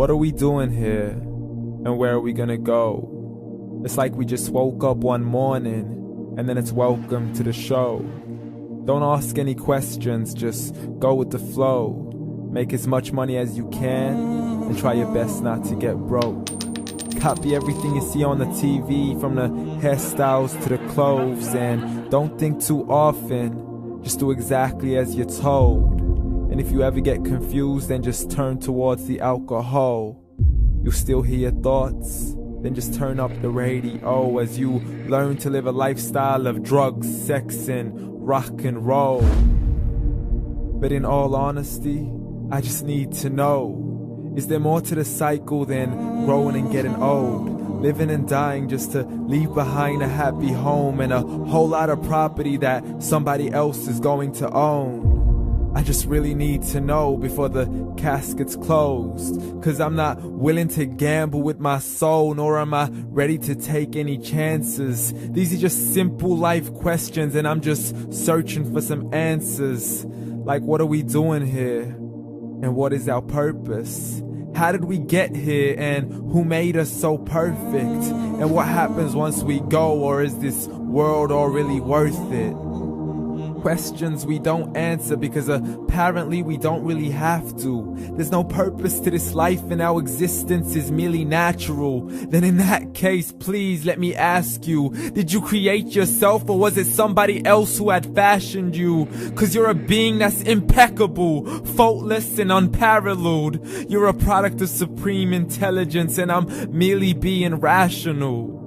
What are we doing here? And where are we gonna go? It's like we just woke up one morning, and then it's welcome to the show. Don't ask any questions, just go with the flow. Make as much money as you can, and try your best not to get broke. Copy everything you see on the TV, from the hairstyles to the clothes, and don't think too often, just do exactly as you're told. And if you ever get confused, then just turn towards the alcohol. You still hear your thoughts? Then just turn up the radio as you learn to live a lifestyle of drugs, sex, and rock and roll. But in all honesty, I just need to know, is there more to the cycle than growing and getting old? Living and dying just to leave behind a happy home and a whole lot of property that somebody else is going to own. I just really need to know before the casket's closed, 'cause I'm not willing to gamble with my soul, nor am I ready to take any chances. These are just simple life questions, and I'm just searching for some answers. Like, what are we doing here? And what is our purpose? How did we get here, and who made us so perfect? And what happens once we go, or is this world all really worth it? Questions we don't answer because apparently we don't really have to. There's no purpose to this life and our existence is merely natural. Then in that case, please let me ask you, did you create yourself, or was it somebody else who had fashioned you? 'Cause you're a being that's impeccable, faultless and unparalleled. You're a product of supreme intelligence, and I'm merely being rational.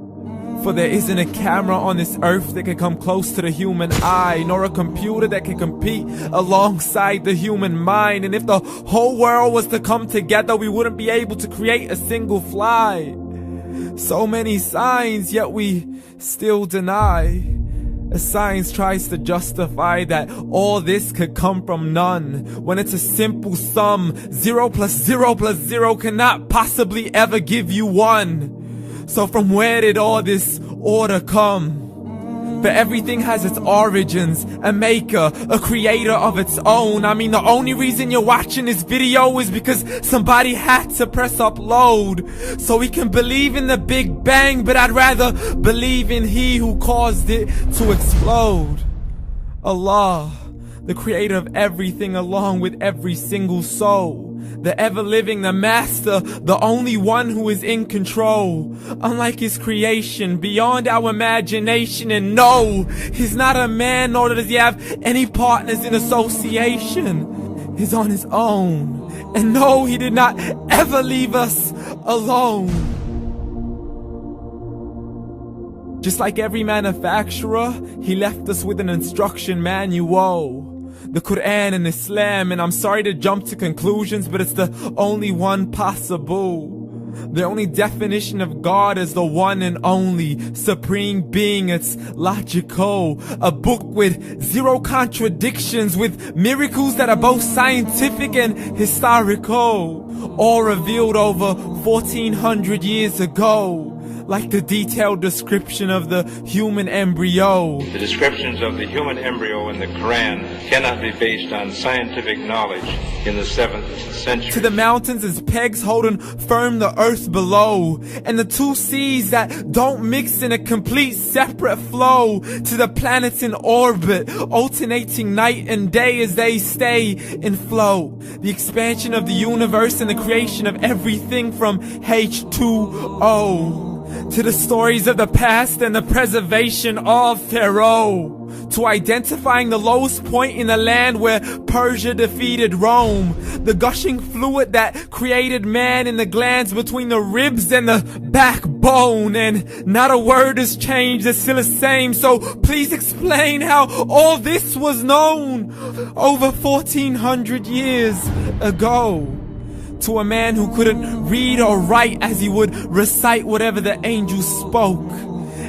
For there isn't a camera on this earth that can come close to the human eye, nor a computer that can compete alongside the human mind. And if the whole world was to come together, we wouldn't be able to create a single fly. So many signs, yet we still deny. As science tries to justify that all this could come from none, when it's a simple sum. 0 plus 0 plus 0 cannot possibly ever give you 1. So from where did all this order come? For everything has its origins, a maker, a creator of its own. I mean, the only reason you're watching this video is because somebody had to press upload. So we can believe in the Big Bang, but I'd rather believe in He who caused it to explode. Allah, the creator of everything along with every single soul. The ever-living, the master, the only one who is in control. Unlike his creation, beyond our imagination. And no, he's not a man, nor does he have any partners in association. He's on his own. And no, he did not ever leave us alone. Just like every manufacturer, he left us with an instruction manual. The Quran and Islam, and I'm sorry to jump to conclusions, but it's the only one possible. The only definition of God is the one and only supreme being. It's logical. A book with 0 contradictions, with miracles that are both scientific and historical, all revealed over 1400 years ago. Like the detailed description of the human embryo. The descriptions of the human embryo in the Quran cannot be based on scientific knowledge in the 7th century. To the mountains as pegs holding firm the earth below, and the 2 seas that don't mix in a complete separate flow. To the planets in orbit, alternating night and day as they stay in flow. The expansion of the universe and the creation of everything from H2O. To the stories of the past and the preservation of Pharaoh. To identifying the lowest point in the land where Persia defeated Rome. The gushing fluid that created man in the glands between the ribs and the backbone. And not a word has changed, it's still the same. So please explain how all this was known over 1400 years ago. To a man who couldn't read or write, as he would recite whatever the angels spoke.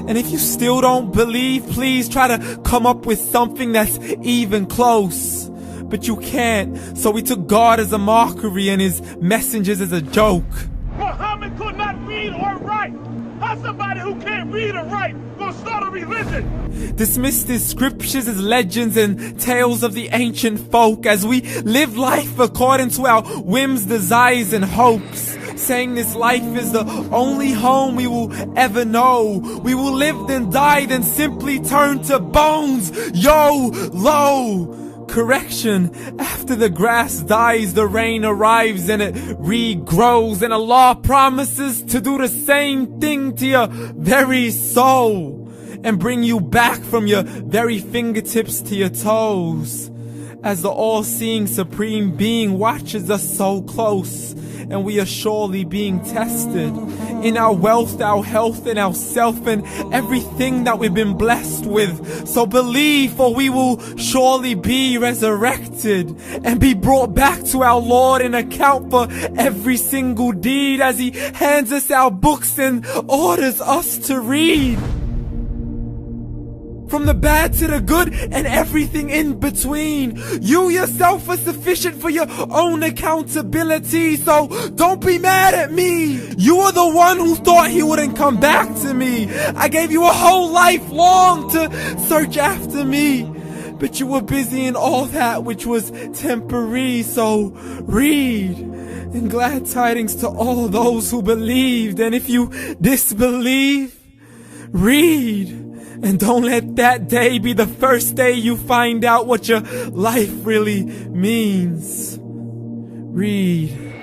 And if you still don't believe, please try to come up with something that's even close. But you can't, so we took God as a mockery and his messengers as a joke. Muhammad could not read or write. How somebody who can't read or write gonna start a religion? Dismissed his scriptures as legends and tales of the ancient folk, as we live life according to our whims, desires, and hopes. saying this life is the only home we will ever know. We will live then die, then simply turn to bones. YOLO! Correction, after the grass dies, the rain arrives and it regrows, and Allah promises to do the same thing to your very soul and bring you back from your very fingertips to your toes, as the all-seeing supreme being watches us so close, and we are surely being tested in our wealth, our health, and our self, and everything that we've been blessed with. So believe, for we will surely be resurrected and be brought back to our Lord and account for every single deed, as He hands us our books and orders us to read. From the bad to the good and everything in between. You yourself are sufficient for your own accountability, so don't be mad at me. You are the one who thought He wouldn't come back to me. I gave you a whole life long to search after me, but you were busy in all that which was temporary. So read, and glad tidings to all those who believed. And if you disbelieve, read. And don't let that day be the first day you find out what your life really means. Read.